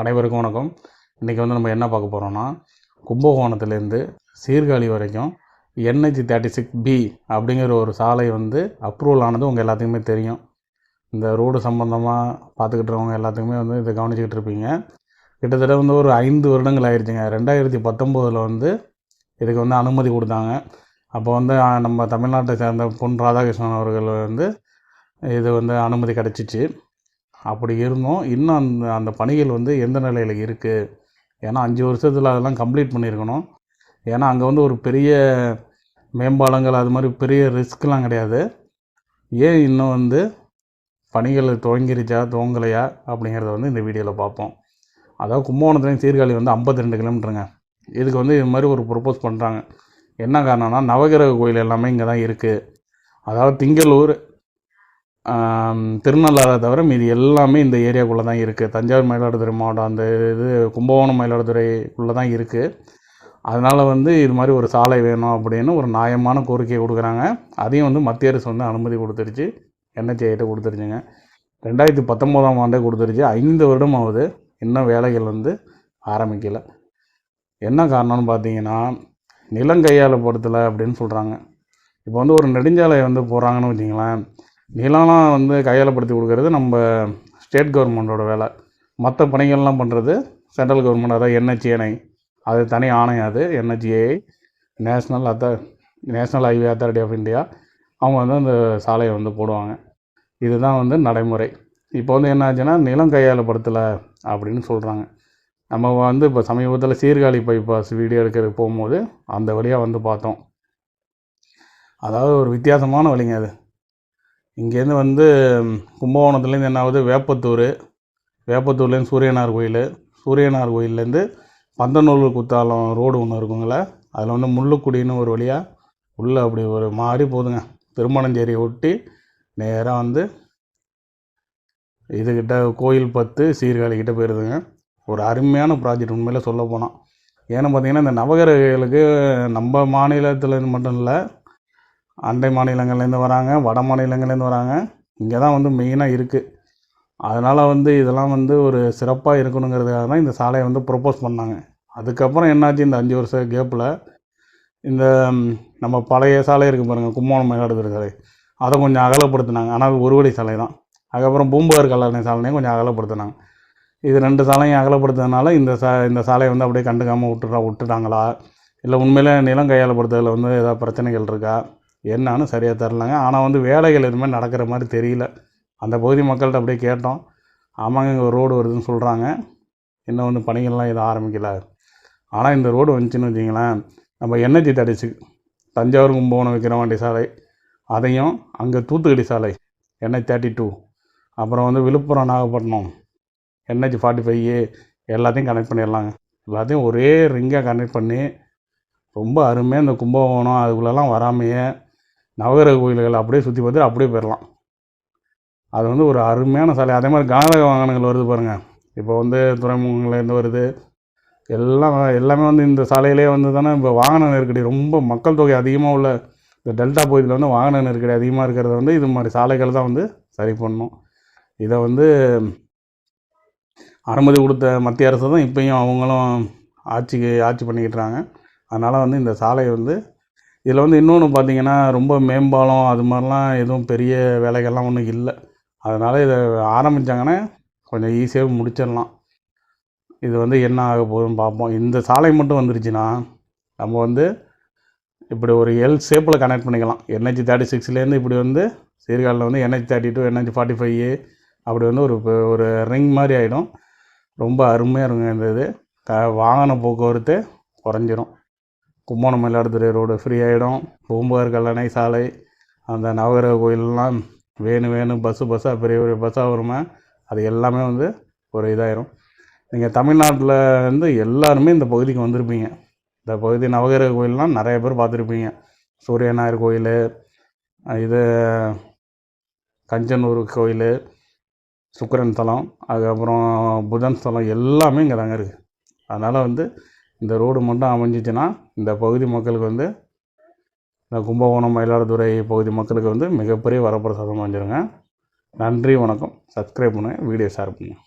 அனைவருக்கும் வணக்கம். இன்றைக்கி நம்ம என்ன பார்க்க போகிறோன்னா, கும்பகோணத்துலேருந்து சீர்காழி வரைக்கும் NH36B அப்படிங்கிற ஒரு சாலை அப்ரூவல் ஆனது உங்கள் எல்லாத்துக்குமே தெரியும். இந்த ரோடு சம்மந்தமாக பார்த்துக்கிட்டுறவங்க எல்லாத்துக்குமே இதை கவனிச்சிக்கிட்டு இருப்பீங்க. கிட்டத்தட்ட ஒரு 5 வருடங்கள் ஆயிடுச்சுங்க. 2019 இதுக்கு அனுமதி கொடுத்தாங்க. அப்போ நம்ம தமிழ்நாட்டை சேர்ந்த பொன் ராதாகிருஷ்ணன் அவர்கள் இது அனுமதி கிடச்சிச்சு. அப்படி இருந்தும் இன்னும் அந்த பணிகள் எந்த நிலையில் இருக்குது? ஏன்னா 5 வருஷத்தில் அதெல்லாம் கம்ப்ளீட் பண்ணியிருக்கணும். ஏன்னா அங்கே ஒரு பெரிய மேம்பாலங்கள் அது மாதிரி பெரிய ரிஸ்க்லாம் கிடையாது. ஏன் இன்னும் பணிகள் துவங்கிருச்சா துவங்கலையா அப்படிங்கிறத இந்த வீடியோவில் பார்ப்போம். அதாவது கும்பகோணத்துலேயும் சீர்காழி 52 கிலோமீட்டருங்க. இதுக்கு இது மாதிரி ஒரு ப்ரொப்போஸ் பண்ணுறாங்க. என்ன காரணம்னா, நவகிரக கோயில் எல்லாமே இங்கே தான் இருக்குது. அதாவது திங்களூர், திருநள்ளாறை தவிர மீதி எல்லாமே இந்த ஏரியாக்குள்ளே தான் இருக்குது. தஞ்சாவூர் மயிலாடுதுறை மாவட்டம் அந்த இது கும்பகோணம் மயிலாடுதுறைக்குள்ளே தான் இருக்குது. அதனால் இது மாதிரி ஒரு சாலை வேணும் அப்படின்னு ஒரு நியாயமான கோரிக்கையை கொடுக்குறாங்க. அதையும் மத்திய அரசு அனுமதி கொடுத்துருச்சு. NHAIட்ட கொடுத்துருச்சுங்க. 2019ஆம் ஆண்டே கொடுத்துருச்சு. 5 வருடம் ஆகுது. இன்னும் வேலைகள் ஆரம்பிக்கலை. என்ன காரணம்னு பார்த்தீங்கன்னா, நிலங்கையாளப்படுத்தலை அப்படின்னு சொல்கிறாங்க. இப்போ ஒரு நெடுஞ்சாலை போகிறாங்கன்னு வச்சிங்களேன், நிலம்லாம் கையாளப்படுத்தி கொடுக்கறது நம்ம ஸ்டேட் கவர்மெண்ட்டோட வேலை. மற்ற பணிகள்லாம் பண்ணுறது சென்ட்ரல் கவர்மெண்ட். அதாவது NHAI, அது தனி ஆணையம். அது NHAI, national highway authority of India. அவங்க அந்த சாலையை போடுவாங்க. இதுதான் நடைமுறை. இப்போ என்ன ஆச்சுன்னா, நிலம் கையாளப்படுத்தலை அப்படின்னு சொல்கிறாங்க. நம்ம இப்போ சமீபத்தில் சீர்காழி பைபாஸ் வீடியோ எடுக்கிறதுக்கு போகும்போது அந்த வழியாக பார்த்தோம். அதாவது ஒரு வித்தியாசமான வழிங்க அது. இங்கேருந்து கும்பகோணத்துலேருந்து என்ன ஆகுது, வேப்பத்தூர்லேருந்து சூரியனார் கோயிலேருந்து பந்தநூல் குத்தாலம் ரோடு ஒன்று இருக்குங்கள, அதில் முள்ளுக்குடின்னு ஒரு வழியாக உள்ளே அப்படி ஒரு மாறி போதுங்க. திருமணஞ்சேரியை ஒட்டி நேராக இதுக்கிட்ட கோயில் 10 சீர்காழிக்கிட்ட போயிடுதுங்க. ஒரு அருமையான ப்ராஜெக்ட் உண்மையில் சொல்ல போனால். ஏன்னு பார்த்தீங்கன்னா, இந்த நவகிரகங்களுக்கு நம்ம மாநிலத்தில் மட்டும் இல்லை, அண்டை மாநிலங்கள்லேருந்து வராங்க, வட மாநிலங்கள்லேருந்து வராங்க. இங்கே தான் மெயினாக இருக்குது. அதனால் இதெல்லாம் ஒரு சிறப்பாக இருக்கணுங்கிறதுக்காக தான் இந்த சாலையை ப்ரொப்போஸ் பண்ணாங்க. அதுக்கப்புறம் என்னாச்சு, இந்த 5 வருஷ கேப்பில் இந்த நம்ம பழைய சாலை இருக்குது பாருங்கள், கும்பகோணம் மயிலாடுதுறை சாலை, அதை கொஞ்சம் அகலப்படுத்தினாங்க. ஆனால் ஒரு வழி சாலை தான். அதுக்கப்புறம் பூம்புகார் கல்லணை சாலையும் கொஞ்சம் அகலப்படுத்தினாங்க. இது 2 சாலையும் அகலப்படுத்துறதுனால இந்த சாலையை அப்படியே கண்டுக்காமல் விட்டுட்டாங்களா, இல்லை உண்மையிலே நிலம் கையாளப்படுத்துறதுல ஏதாவது பிரச்சனைகள் இருக்கா என்னன்னு சரியாக தரலாங்க. ஆனால் வேலைகள் எதுவுமே நடக்கிற மாதிரி தெரியல. அந்த பகுதி மக்கள்கிட்ட அப்படியே கேட்டோம். ஆமாங்க, இங்கே ஒரு ரோடு வருதுன்னு சொல்கிறாங்க, இன்னும் பணிகள்லாம் எதுவும் ஆரம்பிக்கலை. ஆனால் இந்த ரோடு வந்துச்சுன்னு வச்சிங்களேன், நம்ம NH36 தஞ்சாவூர் கும்பகோணம் விக்கிரவாண்டி சாலை, அதையும் அங்கே தூத்துக்குடி சாலை NH32, அப்புறம் விழுப்புரம் நாகப்பட்டினம் NH45A எல்லாத்தையும் கனெக்ட் பண்ணிடலாங்க. எல்லாத்தையும் ஒரே ரிங்காக கனெக்ட் பண்ணி ரொம்ப அருமையாக இந்த கும்பகோணம் அதுக்குள்ளெல்லாம் வராமையே நவகிரக கோயில்கள் அப்படியே சுற்றி பார்த்து அப்படியே போயிடலாம். அது ஒரு அருமையான சாலை. அதே மாதிரி கனரக வாகனங்கள் வருது பாருங்கள். இப்போ துறைமுகங்கள்லேருந்து வருது. எல்லாமே இந்த சாலையிலே தானே இப்போ வாகன நெருக்கடி, ரொம்ப மக்கள் தொகை அதிகமாக உள்ள இந்த டெல்டா பகுதியில் வாகன நெருக்கடி அதிகமாக இருக்கிறத இது மாதிரி சாலைகள் தான் சரி பண்ணணும். இதை அனுமதி கொடுத்த மத்திய அரசு தான் இப்போயும் அவங்களும் ஆட்சி பண்ணிக்கிட்டுறாங்க. அதனால் இந்த சாலை இதில் இன்னொன்று பார்த்திங்கன்னா, ரொம்ப மேம்பாலம் அது மாதிரிலாம் எதுவும் பெரிய வேலைகள்லாம் ஒன்றும் இல்லை. அதனால் இதை ஆரம்பித்தாங்கன்னா கொஞ்சம் ஈஸியாக முடிச்சிடலாம். இது என்ன ஆக போகுதுன்னு பார்ப்போம். இந்த சாலை மட்டும் வந்துருச்சுன்னா நம்ம இப்படி ஒரு எல் ஷேப்பில் கனெக்ட் பண்ணிக்கலாம். NH36லேருந்து இப்படி சீர்காழியில் NH32, NH45A அப்படி ஒரு ரிங் மாதிரி ஆகிடும். ரொம்ப அருமையாக இருக்குங்க. இந்த இது வாகன போக்குவரத்து குறைஞ்சிரும். கும்பகோணம் மயிலாடுதுறை ரோடு ஃப்ரீ ஆகிடும். பூம்புகார் கல்லணை சாலை, அந்த நவகிரக கோயிலெலாம் வேணும் பஸ்ஸாக பெரிய பஸ்ஸாக வருமா, அது எல்லாமே ஒரு இதாயிரும். நீங்கள் தமிழ்நாட்டில் எல்லாருமே இந்த பகுதிக்கு வந்திருப்பீங்க. இந்த பகுதி நவகிரக கோயிலெலாம் நிறைய பேர் பார்த்துருப்பீங்க. சூரியனார் கோயில், இது கஞ்சனூர் கோயில், சுக்கிரன் ஸ்தலம், அதுக்கப்புறம் புதன் ஸ்தலம் எல்லாமே இங்கே தாங்க இருக்குது. அதனால் இந்த ரோடு மட்டும் அமைஞ்சிச்சுன்னா இந்த பகுதி மக்களுக்கு இந்த கும்பகோணம் மயிலாடுதுறை பகுதி மக்களுக்கு மிகப்பெரிய வரப்பிரசாதம் அமைஞ்சிருங்க. நன்றி, வணக்கம். சப்ஸ்கிரைப் பண்ணுங்கள், வீடியோ ஷேர் பண்ணுங்கள்.